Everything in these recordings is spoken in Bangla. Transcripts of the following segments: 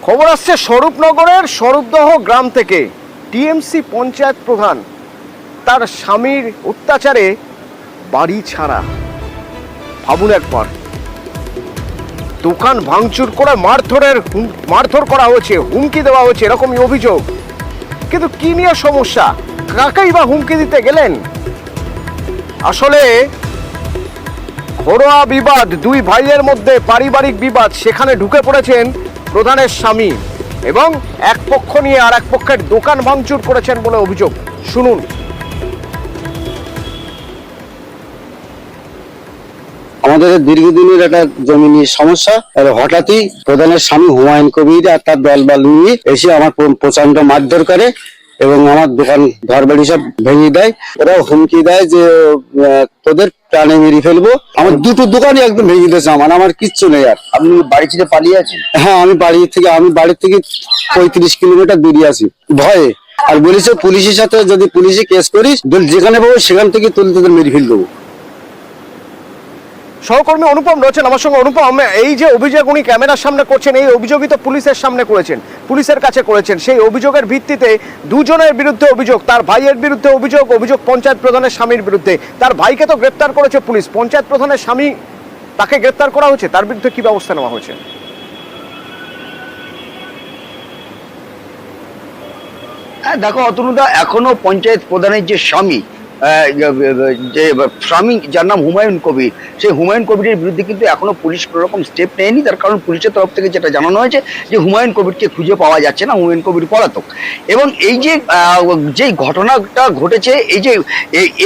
খবর আসছে স্বরূপনগরের স্বরূপদহ গ্রাম থেকে। টিএমসি পঞ্চায়েত প্রধান তার স্বামীর অত্যাচারে বাড়ি ছাড়া। ভাবুন একবার, দোকান ভাঙচুর করে মারধর করা হয়েছে, হুমকি দেওয়া হয়েছে, এরকমই অভিযোগ। কিন্তু কি নিয়ে সমস্যা, কাকেই বা হুমকি দিতে গেলেন? আসলে ঘরোয়া বিবাদ, দুই ভাইয়ের মধ্যে পারিবারিক বিবাদ, সেখানে ঢুকে পড়েছেন প্রধানের স্বামী এবং এক পক্ষ নিয়ে আর এক পক্ষের দোকান ভাঙচুর করেছেন বলে অভিযোগ। শুনুন। আমাদের দীর্ঘদিনের একটা জমি নিয়ে সমস্যা, আর হঠাৎই প্রধানের স্বামী হুমায়ুন কবির আর তার দলবল নিয়ে এসে আমার প্রচন্ড মারধর করে এবং আমার দোকান ঘর বাড়ি সব ভেঙে দেয়। ওরা হুমকি দেয় যে তোদের প্রাণে মেরে ফেলবো। আমার দুটো দোকানই একদম ভেঙে দিয়েছে। আমার কিচ্ছু নেই। আর আপনি বাড়ি ছেড়ে পালিয়ে আছেন? হ্যাঁ, আমি বাড়ি থেকে 35 কিলোমিটার দূরে আছি ভয়ে। আর বলেছে পুলিশের সাথে যদি পুলিশে কেস করিস, যেখানে পাবো সেখান থেকে তুলে তোদের মেরে ফেল দেবো। সহকর্মী অনুপম রয়েছেন আমার সঙ্গে। অনুপম, এই যে অভিযোগ উনি ক্যামেরার সামনে করছেন, এই অভিযোগই তো পুলিশের সামনে করেছেন, পুলিশের কাছে করেছেন। সেই অভিযোগের ভিত্তিতে দুজনের বিরুদ্ধে অভিযোগ, তার ভাইয়ের বিরুদ্ধে অভিযোগ পঞ্চায়েত প্রধানের স্বামীর বিরুদ্ধে। তার ভাইকে তো গ্রেপ্তার করেছে পুলিশ, পঞ্চায়েত প্রধানের স্বামী তাকে গ্রেপ্তার করা হয়েছে, তার বিরুদ্ধে কি ব্যবস্থা নেওয়া হয়েছে? হ্যাঁ দেখো অতনুদা, এখনো পঞ্চায়েত প্রধানের যে স্বামী, যার নাম হুমায়ুন কবির, সেই হুমায়ুন কবিরের বিরুদ্ধে কিন্তু এখনো পুলিশ কোনো রকম স্টেপ নেয়নি। তার কারণ পুলিশের তরফ থেকে যেটা জানানো হয়েছে যে হুমায়ুন কবিরকে খুঁজে পাওয়া যাচ্ছে না, হুমায়ুন কবির পলাতক। এবং এই যে ঘটনাটা ঘটেছে, এই যে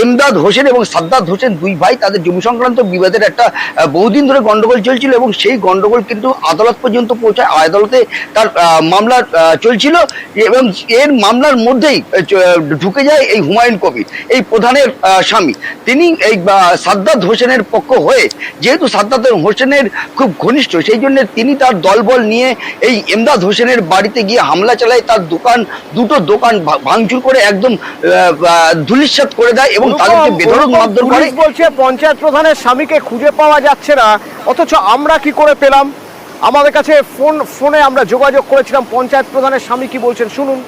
এমদাদ হোসেন এবং সাদ্দাত হোসেন দুই ভাই, তাদের জমি সংক্রান্ত বিবাদের একটা বহুদিন ধরে গন্ডগোল চলছিল এবং সেই গন্ডগোল কিন্তু আদালত পর্যন্ত পৌঁছায়। আদালতে তার মামলা চলছিল এবং এর মামলার মধ্যেই ঢুকে যায় এই হুমায়ুন কবির, এই প্রধানের স্বামী। তিনি এই সাদ্দাত হোসেনের পক্ষ হয়ে, যেহেতু সাদ্দাত হোসেনের খুব ঘনিষ্ঠ, সেই জন্য তিনি তার দলবল নিয়ে এই এমদাদ হোসেনের বাড়িতে গিয়ে হামলা চালায়। তার দুটো দোকান ভাঙচুর করে একদম ধূলিসাৎ করে দেয় এবং তাদেরকে বেধড়ক মারধর করে। বলছে পঞ্চায়েত প্রধানের স্বামীকে খুঁজে পাওয়া যাচ্ছে না, অথচ আমরা কি করে পেলাম? আমাদের কাছে ফোনে আমরা যোগাযোগ করেছিলাম, পঞ্চায়েত প্রধানের স্বামী কি বলছেন শুনুন।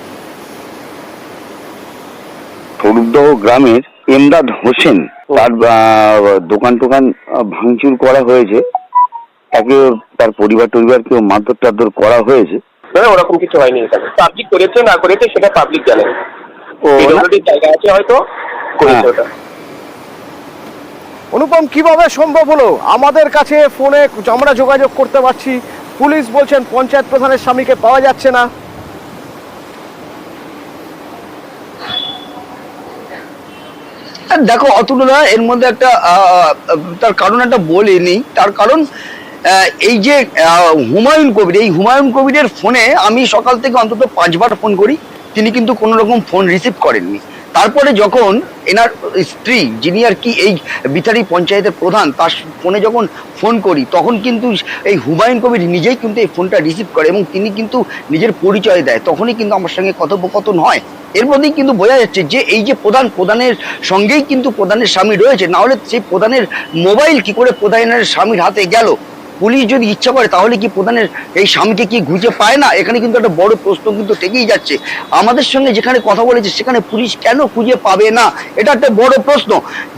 স্বরূপদহ গ্রামের এমদাদ হোসেন, তার দোকান ভাঙচুর করা হয়েছে, তাকে তার পরিবার কেউ মারধর টারধর করা হয়েছে। না, ওরকম কিছু হয়নি। এখানে পাবলিক করেছে না করেছে সেটা পাবলিক জানে। জায়গা আছে হয়তো করেছে ওটা। অনুপম, কিভাবে সম্ভব হলো? আমাদের কাছে ফোনে আমরা যোগাযোগ করতে পারছি, পুলিশ বলছেন পঞ্চায়েত প্রধানের স্বামীকে পাওয়া যাচ্ছে না। দেখো অতুলনা, এর মধ্যে একটা তার কারণ একটা বলিনি। তার কারণ এই যে হুমায়ুন কবির, এই হুমায়ুন কবিরের ফোনে আমি সকাল থেকে অন্তত 5 বার ফোন করি, তিনি কিন্তু কোনো রকম ফোন রিসিভ করেননি। তারপরে যখন এনার স্ত্রী, যিনি আর কি এই বিথারি পঞ্চায়েতের প্রধান, তার ফোনে যখন ফোন করি, তখন কিন্তু এই হুমায়ুন কবির নিজেই কিন্তু এই ফোনটা রিসিভ করে এবং তিনি কিন্তু নিজের পরিচয় দেয়। তখনই কিন্তু আমার সঙ্গে কথোপকথন হয়। এর মধ্যেই কিন্তু বোঝা যাচ্ছে যে এই যে প্রধানের সঙ্গেই কিন্তু প্রধানের স্বামী রয়েছে, না হলে সেই প্রধানের মোবাইল কি করে প্রধানের স্বামীর হাতে গেল? পুলিশ যদি ইচ্ছা করে তাহলে কি প্রধানের এই স্বামীকে কি খুঁজে পায় না? এখানে কিন্তু একটা বড় প্রশ্ন কিন্তু থেকেই যাচ্ছে। আমাদের সঙ্গে যেখানে কথা বলেছে সেখানে পুলিশ কেন খুঁজে পাবে না, এটা একটা বড় প্রশ্ন।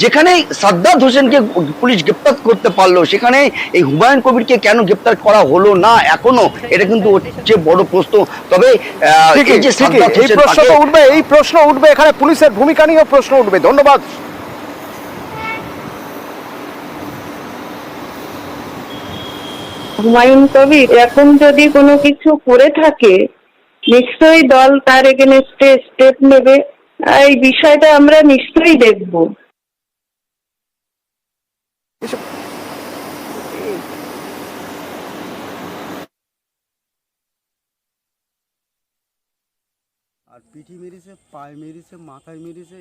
যেখানে সাদ্দাত হোসেনকে পুলিশ গ্রেপ্তার করতে পারলো, সেখানে এই হুমায়ুন কবিরকে কেন গ্রেপ্তার করা হলো না এখনো, এটা কিন্তু হচ্ছে বড় প্রশ্ন। তবে এই প্রশ্ন উঠবে, এখানে পুলিশের ভূমিকা নিয়েও প্রশ্ন উঠবে। ধন্যবাদ। হুমায়ুন কবির এখন যদি কোনো কিছু করে থাকে, নিশ্চয়ই দল তার এগেনস্টে স্টেপ নেবে। এই বিষয়টা আমরা নিশ্চয়ই দেখব। আর পিঠি মেরেছে, পায়ে মেরেছে, মাথায় মেরেছে।